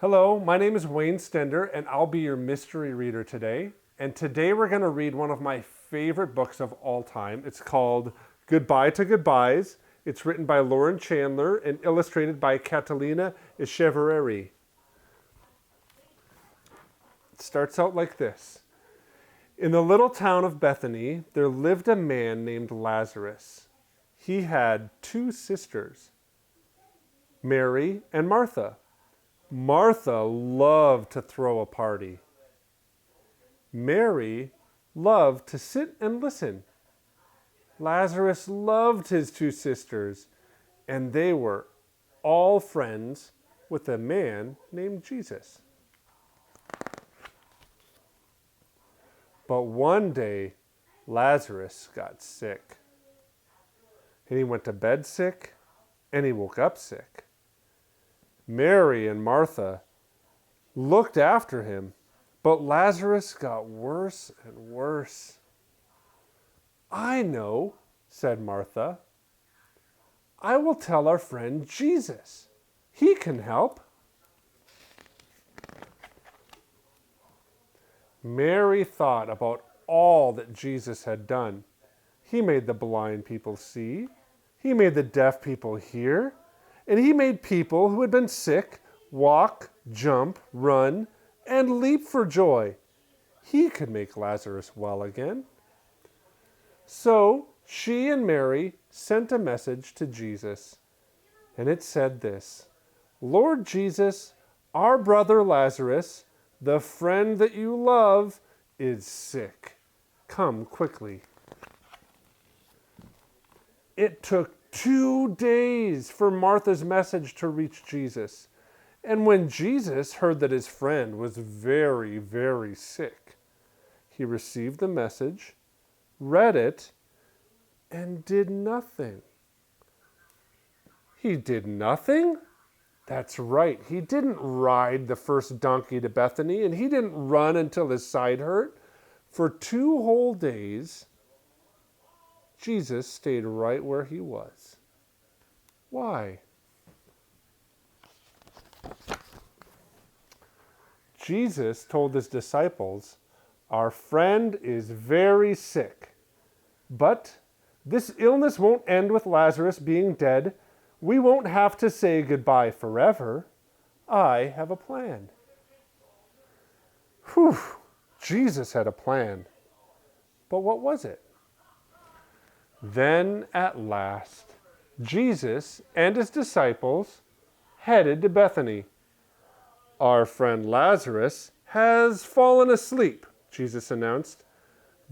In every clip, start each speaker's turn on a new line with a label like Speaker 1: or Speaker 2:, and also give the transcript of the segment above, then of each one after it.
Speaker 1: Hello, my name is Wayne Stender, and I'll be your mystery reader today. And today we're going to read one of my favorite books of all time. It's called Goodbye to Goodbyes. It's written by Lauren Chandler and illustrated by Catalina Echeverri. It starts out like this. In the little town of Bethany, there lived a man named Lazarus. He had two sisters, Mary and Martha. Martha loved to throw a party. Mary loved to sit and listen. Lazarus loved his two sisters, and they were all friends with a man named Jesus. But one day, Lazarus got sick. And he went to bed sick, and he woke up sick. Mary and Martha looked after him, but Lazarus got worse and worse. I know, said Martha. I will tell our friend Jesus. He can help. Mary thought about all that Jesus had done. He made the blind people see. He made the deaf people hear. And he made people who had been sick walk, jump, run, and leap for joy. He could make Lazarus well again. So she and Mary sent a message to Jesus, and it said this, Lord Jesus, our brother Lazarus, the friend that you love, is sick. Come quickly. It took 2 days for Martha's message to reach Jesus. And when Jesus heard that his friend was very, very sick, he received the message, read it, and did nothing. He did nothing? That's right. He didn't ride the first donkey to Bethany, and he didn't run until his side hurt. For 2 whole days, Jesus stayed right where he was. Why? Jesus told his disciples, our friend is very sick, but this illness won't end with Lazarus being dead. We won't have to say goodbye forever. I have a plan. Whew, Jesus had a plan. But what was it? Then at last, Jesus and his disciples headed to Bethany. Our friend Lazarus has fallen asleep, Jesus announced,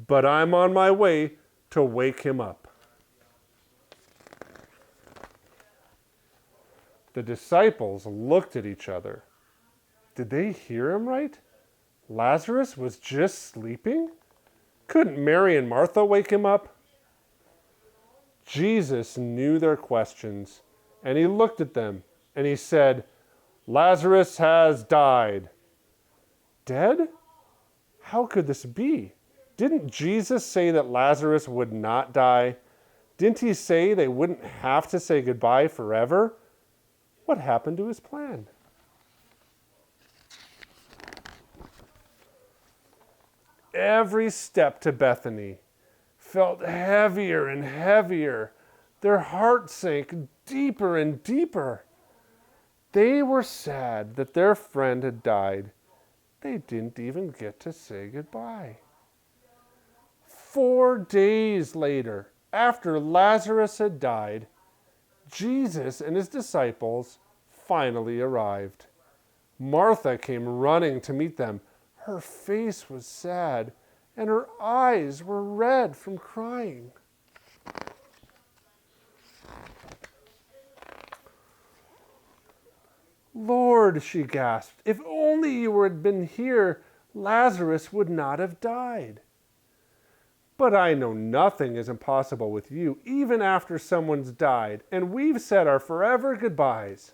Speaker 1: but I'm on my way to wake him up. The disciples looked at each other. Did they hear him right? Lazarus was just sleeping? Couldn't Mary and Martha wake him up? Jesus knew their questions, and he looked at them, and he said, Lazarus has died. Dead? How could this be? Didn't Jesus say that Lazarus would not die? Didn't he say they wouldn't have to say goodbye forever? What happened to his plan? Every step to Bethany felt heavier and heavier. Their hearts sank deeper and deeper. They were sad that their friend had died. They didn't even get to say goodbye. 4 days later, after Lazarus had died, Jesus and his disciples finally arrived. Martha came running to meet them. Her face was sad, and her eyes were red from crying. Lord, she gasped, if only you had been here, Lazarus would not have died. But I know nothing is impossible with you, even after someone's died, and we've said our forever goodbyes.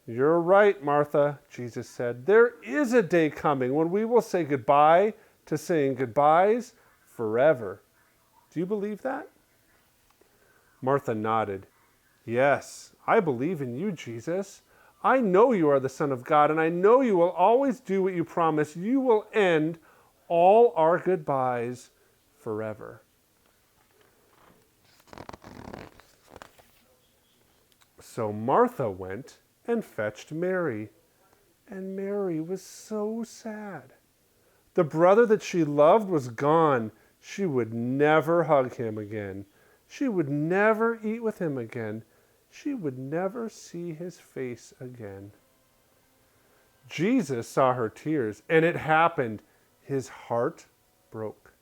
Speaker 1: You're right, Martha, Jesus said. There is a day coming when we will say goodbye to saying goodbyes forever. Do you believe that? Martha nodded. Yes, I believe in you, Jesus. I know you are the Son of God, and I know you will always do what you promise. You will end all our goodbyes forever. So Martha went and fetched Mary, and Mary was so sad. The brother that she loved was gone. She would never hug him again. She would never eat with him again. She would never see his face again. Jesus saw her tears, and it happened. His heart broke.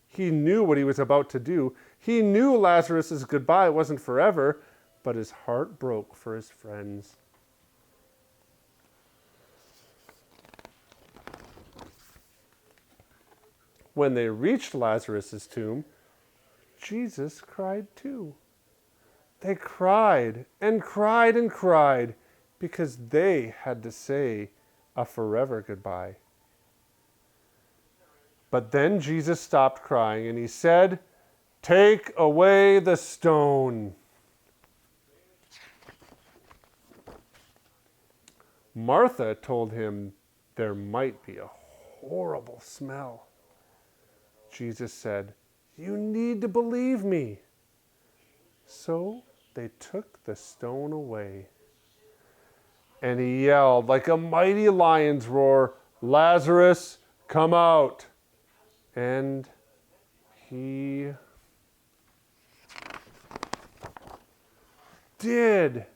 Speaker 1: He knew what he was about to do. He knew Lazarus' goodbye wasn't forever, but his heart broke for his friends. When they reached Lazarus' tomb, Jesus cried too. They cried and cried and cried because they had to say a forever goodbye. But then Jesus stopped crying and he said, "Take away the stone." Martha told him there might be a horrible smell. Jesus said, "You need to believe me." So they took the stone away. And he yelled like a mighty lion's roar, "Lazarus, come out." And he did.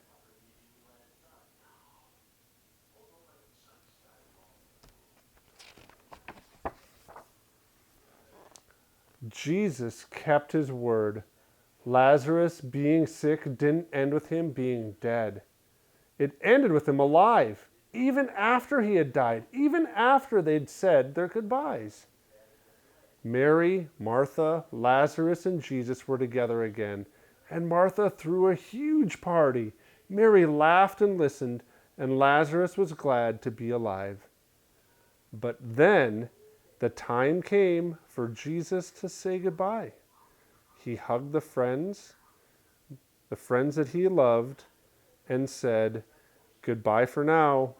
Speaker 1: Jesus kept his word. Lazarus being sick didn't end with him being dead. It ended with him alive, even after he had died, even after they'd said their goodbyes. Mary, Martha, Lazarus, and Jesus were together again, and Martha threw a huge party. Mary laughed and listened, and Lazarus was glad to be alive. But then the time came for Jesus to say goodbye. He hugged the friends that he loved, and said, "Goodbye for now,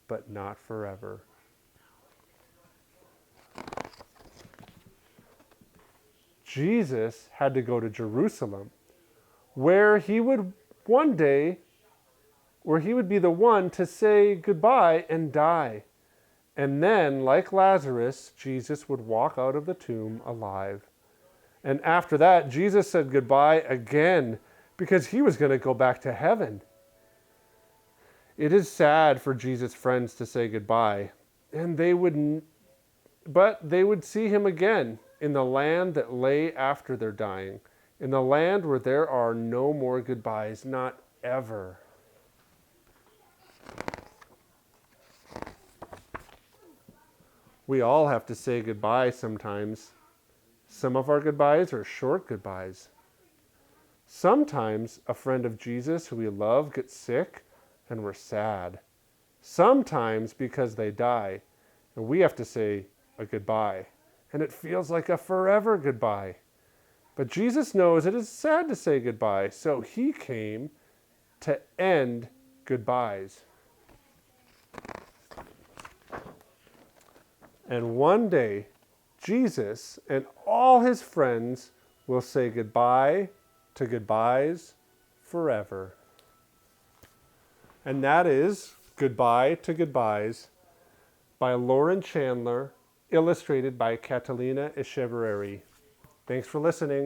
Speaker 1: but not forever." Jesus had to go to Jerusalem, where he would be the one to say goodbye and die. And then, like Lazarus, Jesus would walk out of the tomb alive. And after that, Jesus said goodbye again because he was going to go back to heaven. It is sad for Jesus' friends to say goodbye, but they would see him again in the land that lay after their dying, in the land where there are no more goodbyes, not ever. We all have to say goodbye sometimes. Some of our goodbyes are short goodbyes. Sometimes a friend of Jesus who we love gets sick and we're sad. Sometimes because they die and we have to say a goodbye. And it feels like a forever goodbye. But Jesus knows it is sad to say goodbye, so he came to end goodbyes. And one day, Jesus and all his friends will say goodbye to goodbyes forever. And that is Goodbye to Goodbyes by Lauren Chandler, illustrated by Catalina Echeverri. Thanks for listening.